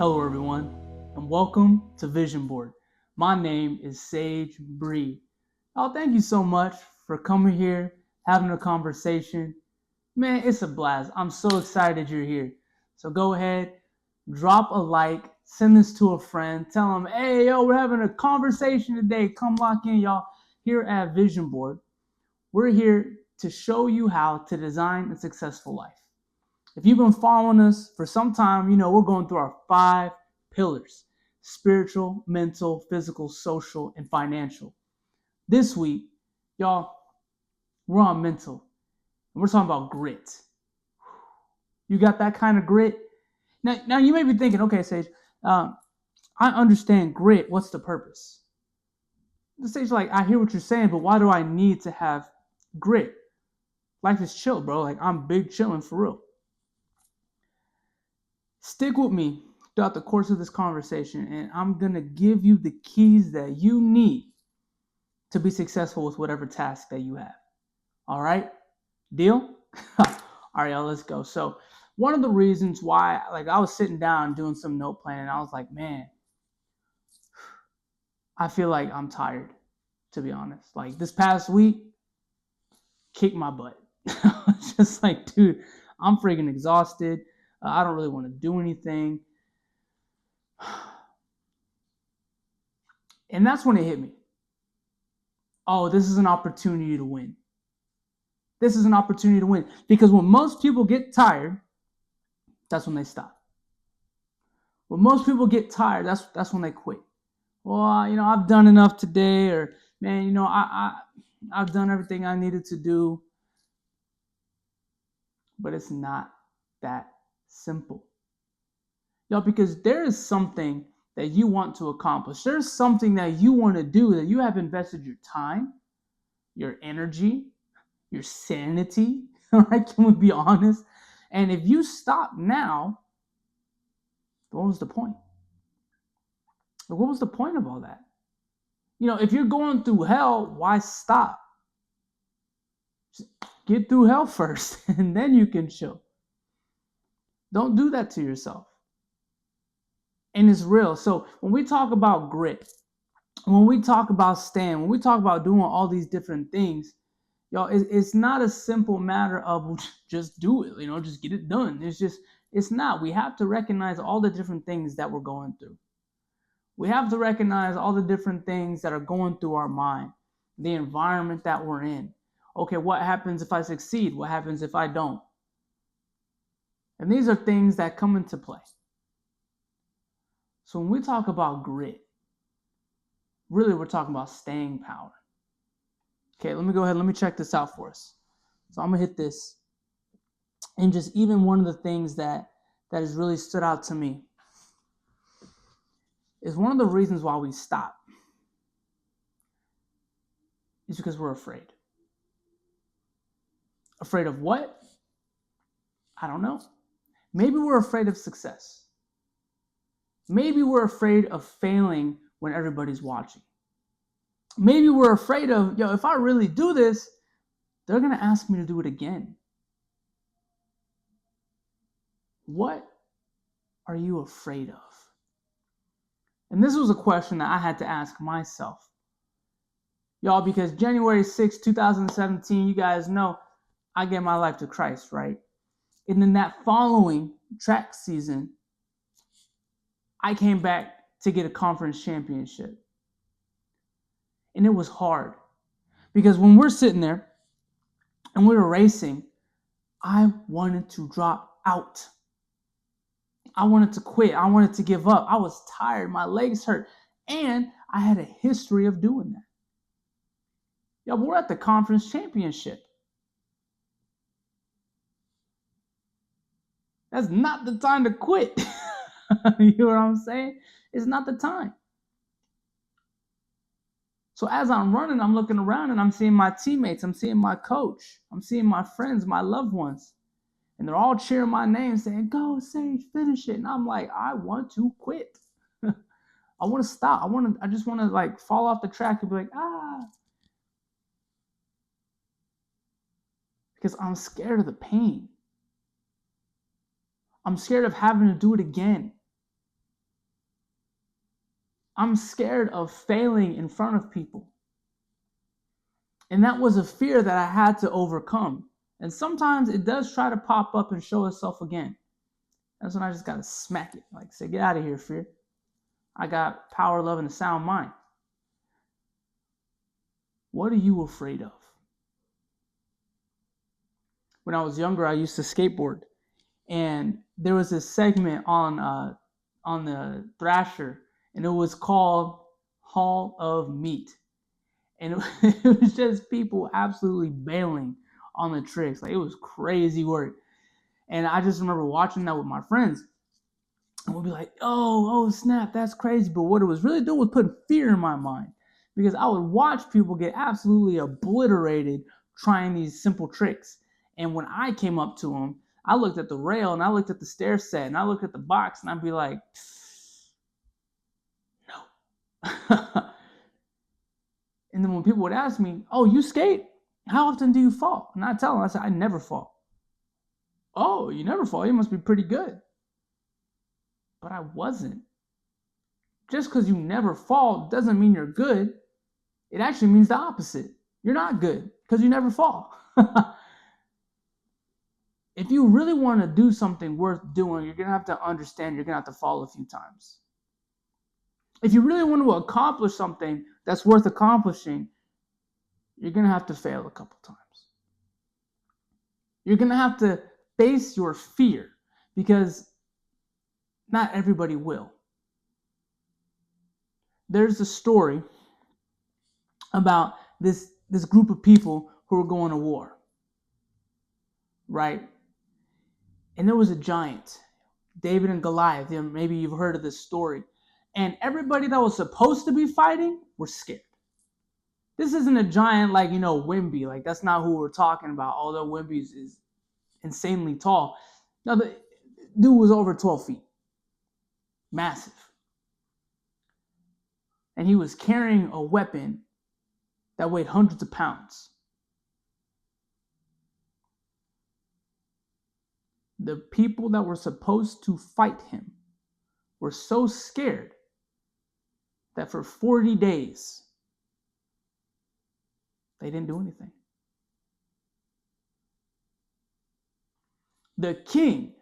Hello, everyone, and welcome to Vision Board. My name is Sage Bree. Oh, thank you so much for coming here, having a conversation. Man, it's a blast. I'm so excited you're here. So go ahead, drop a like, send this to a friend, tell them, hey, yo, we're having a conversation today. Come lock in, y'all. Here at Vision Board, we're here to show you how to design a successful life. If you've been following us for some time, you know we're going through our 5 pillars: spiritual, mental, physical, social, and financial. This week, y'all, we're on mental, and we're talking about grit. You got that kind of grit? Now you may be thinking, okay, Sage, I understand grit. What's the purpose? The Sage, like, I hear what you're saying, but why do I need to have grit? Life is chill, bro. Like, I'm big chilling for real. Stick with me throughout the course of this conversation, and I'm going to give you the keys that you need to be successful with whatever task that you have. All right? Deal? All right, y'all, let's go. So, one of the reasons why, like, I was sitting down doing some note planning, I was like, man, I feel like I'm tired, to be honest. Like, this past week, kicked my butt. I was just like, dude, I'm freaking exhausted. I don't really want to do anything. And that's when it hit me. Oh, this is an opportunity to win. This is an opportunity to win. Because when most people get tired, that's when they stop. When most people get tired, that's when they quit. Well, I've done enough today, or man, I've done everything I needed to do. But it's not that simple. Because there is something that you want to accomplish. There's something that you want to do that you have invested your time, your energy, your sanity, right? Can we be honest? And if you stop now, what was the point? What was the point of all that? If you're going through hell, why stop? Just get through hell first, and then you can chill. Don't do that to yourself. And it's real. So when we talk about grit, when we talk about staying, when we talk about doing all these different things, y'all, it's not a simple matter of just do it, just get it done. It's not. We have to recognize all the different things that we're going through. We have to recognize all the different things that are going through our mind, the environment that we're in. Okay, what happens if I succeed? What happens if I don't? And these are things that come into play. So when we talk about grit, really we're talking about staying power. Okay, let me go ahead. Let me check this out for us. So I'm going to hit this. And just even one of the things that has really stood out to me is one of the reasons why we stop is because we're afraid. Afraid of what? I don't know. Maybe we're afraid of success. Maybe we're afraid of failing when everybody's watching. Maybe we're afraid of, if I really do this, they're going to ask me to do it again. What are you afraid of? And this was a question that I had to ask myself. Y'all, because January 6, 2017, you guys know I gave my life to Christ, right? And then that following track season, I came back to get a conference championship. And it was hard. Because when we're sitting there and we were racing, I wanted to drop out. I wanted to quit. I wanted to give up. I was tired. My legs hurt. And I had a history of doing that. But we're at the conference championship. That's not the time to quit. You know what I'm saying? It's not the time. So as I'm running, I'm looking around and I'm seeing my teammates. I'm seeing my coach. I'm seeing my friends, my loved ones. And they're all cheering my name saying, go, Sage, finish it. And I'm like, I want to quit. I want to stop. I just want to fall off the track and be like, Because I'm scared of the pain. I'm scared of having to do it again. I'm scared of failing in front of people. And that was a fear that I had to overcome. And sometimes it does try to pop up and show itself again. That's when I just got to smack it. Like, say, get out of here, fear. I got power, love, and a sound mind. What are you afraid of? When I was younger, I used to skateboard. And there was this segment on the Thrasher, and it was called Hall of Meat. And it was just people absolutely bailing on the tricks. Like, it was crazy work. And I just remember watching that with my friends. And we'll be like, oh, snap, that's crazy. But what it was really doing was putting fear in my mind. Because I would watch people get absolutely obliterated trying these simple tricks. And when I came up to them, I looked at the rail and I looked at the stair set and I looked at the box and I'd be like, no. And then when people would ask me, oh, you skate? How often do you fall? And I tell them, I said, I never fall. Oh, you never fall? You must be pretty good. But I wasn't. Just because you never fall doesn't mean you're good. It actually means the opposite. You're not good because you never fall. If you really want to do something worth doing, you're going to have to understand you're going to have to fall a few times. If you really want to accomplish something that's worth accomplishing, you're going to have to fail a couple times. You're going to have to face your fear because not everybody will. There's a story about this group of people who were going to war, right? And there was a giant, David and Goliath. Maybe you've heard of this story. And everybody that was supposed to be fighting were scared. This isn't a giant like, Wimby. Like, that's not who we're talking about, although Wimby is insanely tall. No, the dude was over 12 feet. Massive. And he was carrying a weapon that weighed hundreds of pounds. The people that were supposed to fight him were so scared that for 40 days, they didn't do anything. The king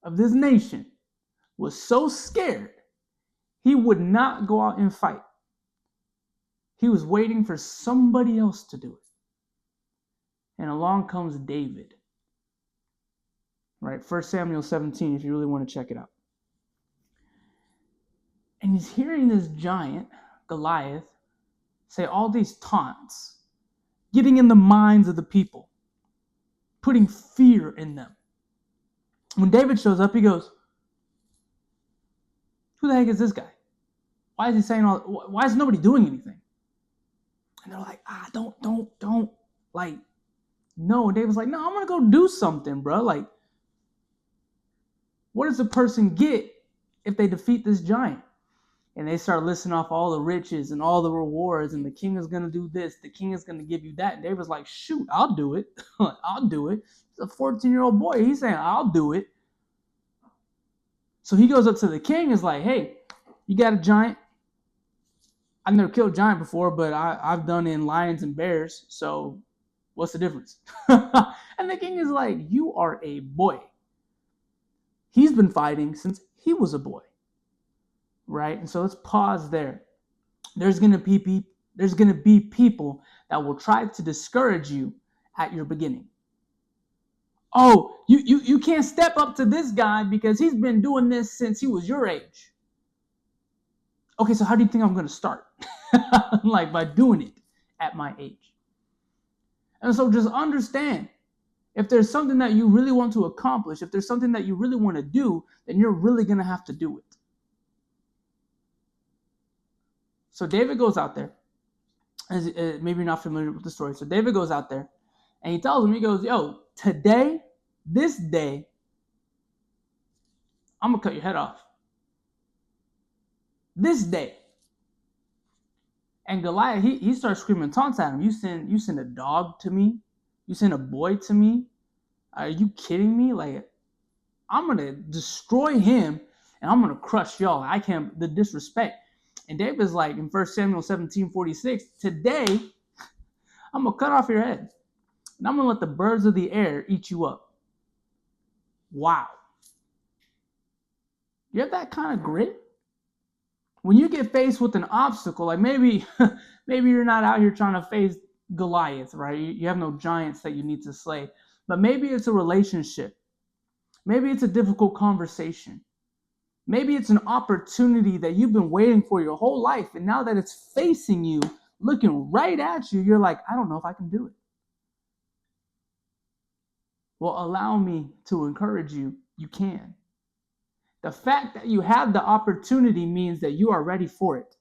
of this nation was so scared, he would not go out and fight. He was waiting for somebody else to do it. And along comes David. Right? 1 Samuel 17, if you really want to check it out. And he's hearing this giant, Goliath, say all these taunts, getting in the minds of the people, putting fear in them. When David shows up, he goes, who the heck is this guy? Why is he saying why is nobody doing anything? And they're like, don't. Like, no. And David's like, no, I'm going to go do something, bro. Like, what does a person get if they defeat this giant? And they start listing off all the riches and all the rewards, and the king is going to do this, the king is going to give you that. And David's like, shoot, I'll do it. I'll do it. He's a 14-year-old boy. He's saying, I'll do it. So he goes up to the king and is like, hey, you got a giant? I've never killed a giant before, but I've done in lions and bears, so what's the difference? And the king is like, you are a boy. He's been fighting since he was a boy. Right? And so let's pause there. There's going to be people that will try to discourage you at your beginning. Oh, you can't step up to this guy because he's been doing this since he was your age. Okay, so how do you think I'm going to start? Like, by doing it at my age. And so just understand, if there's something that you really want to accomplish, if there's something that you really want to do, then you're really going to have to do it. So David goes out there. Maybe you're not familiar with the story. So David goes out there and he tells him, he goes, yo, today, this day, I'm going to cut your head off. This day. And Goliath, he starts screaming taunts at him. You send a dog to me? You send a boy to me? Are you kidding me? Like, I'm going to destroy him and I'm going to crush y'all. The disrespect. And David's like in 1 Samuel 17:46, today I'm going to cut off your head and I'm going to let the birds of the air eat you up. Wow. You have that kind of grit? When you get faced with an obstacle, like maybe you're not out here trying to face Goliath, right? You have no giants that you need to slay. But maybe it's a relationship. Maybe it's a difficult conversation. Maybe it's an opportunity that you've been waiting for your whole life. And now that it's facing you, looking right at you, you're like, I don't know if I can do it. Well, allow me to encourage you. You can. The fact that you have the opportunity means that you are ready for it.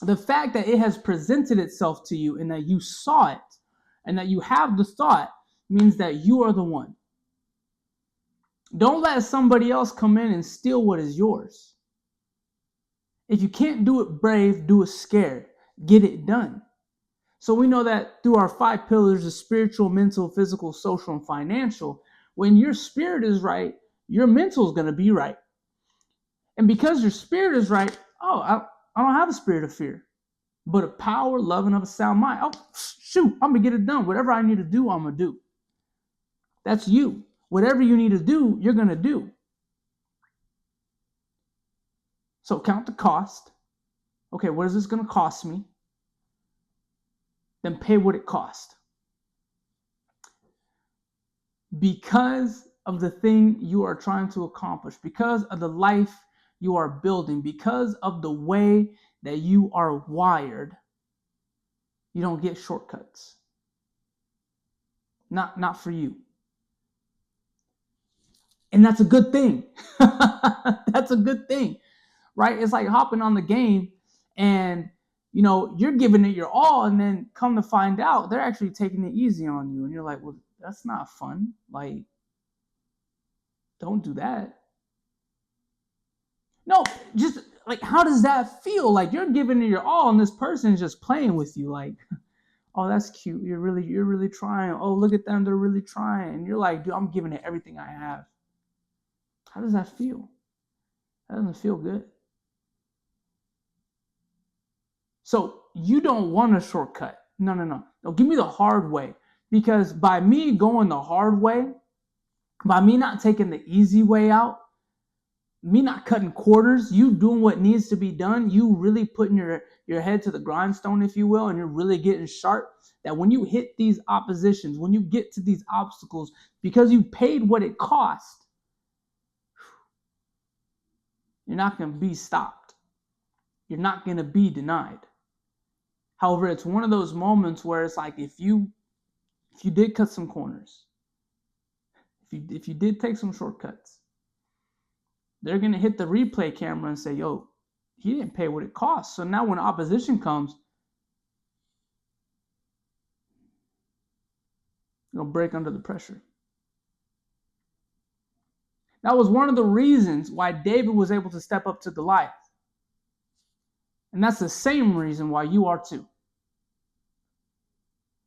The fact that it has presented itself to you and that you saw it and that you have the thought means that you are the one. Don't let somebody else come in and steal what is yours. If you can't do it brave, do it scared. Get it done. So we know that through our 5 pillars of spiritual, mental, physical, social, and financial, when your spirit is right, your mental is going to be right. And because your spirit is right, I don't have a spirit of fear, but a power, love, and of a sound mind. Oh, shoot, I'm going to get it done. Whatever I need to do, I'm going to do. That's you. Whatever you need to do, you're going to do. So count the cost. Okay, what is this going to cost me? Then pay what it cost. Because of the thing you are trying to accomplish, because of the life you are building, because of the way that you are wired, you don't get shortcuts. Not for you. And that's a good thing. That's a good thing, right? It's like hopping on the game and, you're giving it your all, and then come to find out they're actually taking it easy on you. And you're like, well, that's not fun. Like, don't do that. No, just like, how does that feel? Like you're giving it your all and this person's just playing with you. Like, oh, that's cute. You're really trying. Oh, look at them. They're really trying. And you're like, dude, I'm giving it everything I have. How does that feel? That doesn't feel good. So you don't want a shortcut. No. Give me the hard way. Because by me going the hard way, by me not taking the easy way out, me not cutting corners, you doing what needs to be done, you really putting your head to the grindstone, if you will, and you're really getting sharp, that when you hit these oppositions, when you get to these obstacles, because you paid what it cost, you're not going to be stopped. You're not going to be denied. However, it's one of those moments where it's like, if you did cut some corners, if you did take some shortcuts, they're going to hit the replay camera and say, yo, he didn't pay what it cost. So now when opposition comes, you'll break under the pressure. That was one of the reasons why David was able to step up to Goliath. And that's the same reason why you are too.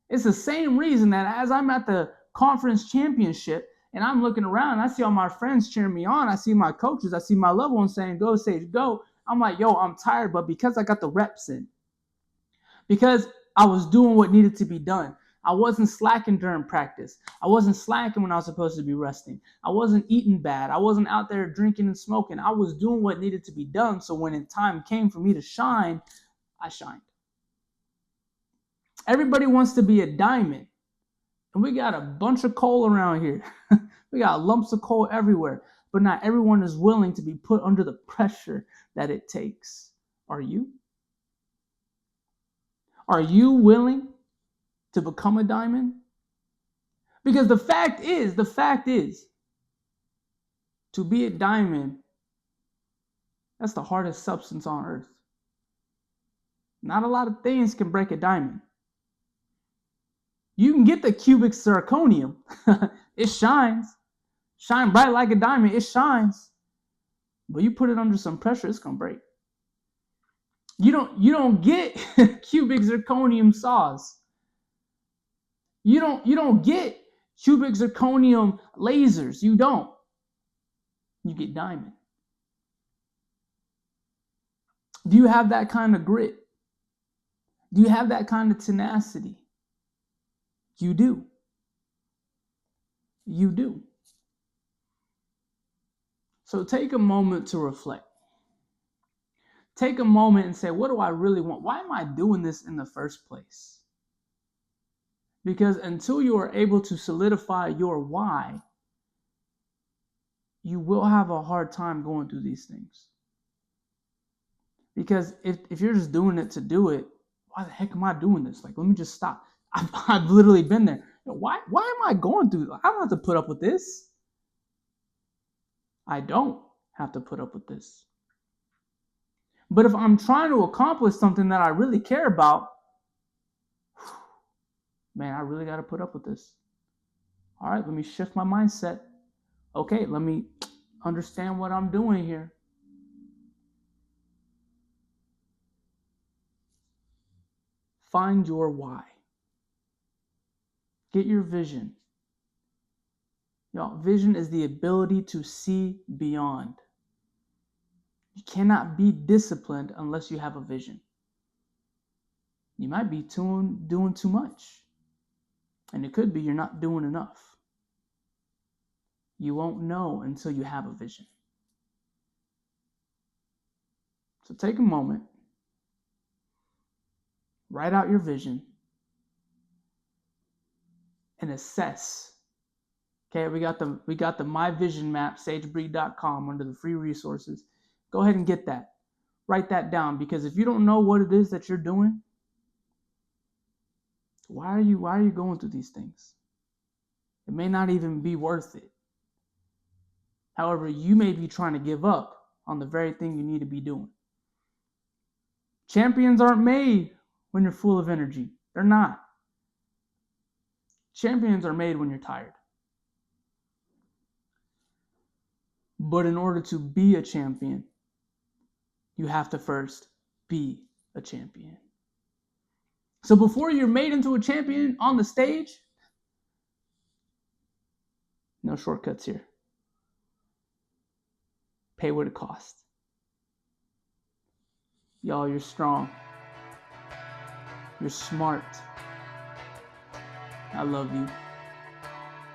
It's the same reason that as I'm at the conference championship and I'm looking around, I see all my friends cheering me on. I see my coaches. I see my loved ones saying, go, Sage, go. I'm like, yo, I'm tired. But because I got the reps in, because I was doing what needed to be done, I wasn't slacking during practice. I wasn't slacking when I was supposed to be resting. I wasn't eating bad. I wasn't out there drinking and smoking. I was doing what needed to be done. So when the time came for me to shine, I shined. Everybody wants to be a diamond. And we got a bunch of coal around here. We got lumps of coal everywhere. But not everyone is willing to be put under the pressure that it takes. Are you? Are you willing to become a diamond? Because the fact is, to be a diamond, that's the hardest substance on earth. Not a lot of things can break a diamond. You can get the cubic zirconium. It shines. Shine bright like a diamond. It shines. But you put it under some pressure, it's going to break. You don't get cubic zirconium saws. You don't get cubic zirconium lasers. You don't. You get diamond. Do you have that kind of grit? Do you have that kind of tenacity? You do. You do. So take a moment to reflect. Take a moment and say, what do I really want? Why am I doing this in the first place? Because until you are able to solidify your why, you will have a hard time going through these things. Because if you're just doing it to do it, why the heck am I doing this? Like, let me just stop. I've literally been there. Why am I going through this? I don't have to put up with this. I don't have to put up with this. But if I'm trying to accomplish something that I really care about, man, I really got to put up with this. All right, let me shift my mindset. Okay, let me understand what I'm doing here. Find your why. Get your vision. Y'all, vision is the ability to see beyond. You cannot be disciplined unless you have a vision. You might be doing too much. And it could be you're not doing enough. You won't know until you have a vision. So take a moment. Write out your vision. And assess. Okay, we got the My Vision map, sagebreed.com, under the free resources. Go ahead and get that. Write that down, because if you don't know what it is that you're doing, why are you going through these things? It may not even be worth it. However, you may be trying to give up on the very thing you need to be doing. Champions aren't made when you're full of energy. They're not. Champions are made when you're tired. But in order to be a champion, you have to first be a champion. So before you're made into a champion on the stage, no shortcuts here. Pay what it costs. Y'all, you're strong. You're smart. I love you.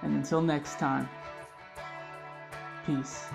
And until next time, peace.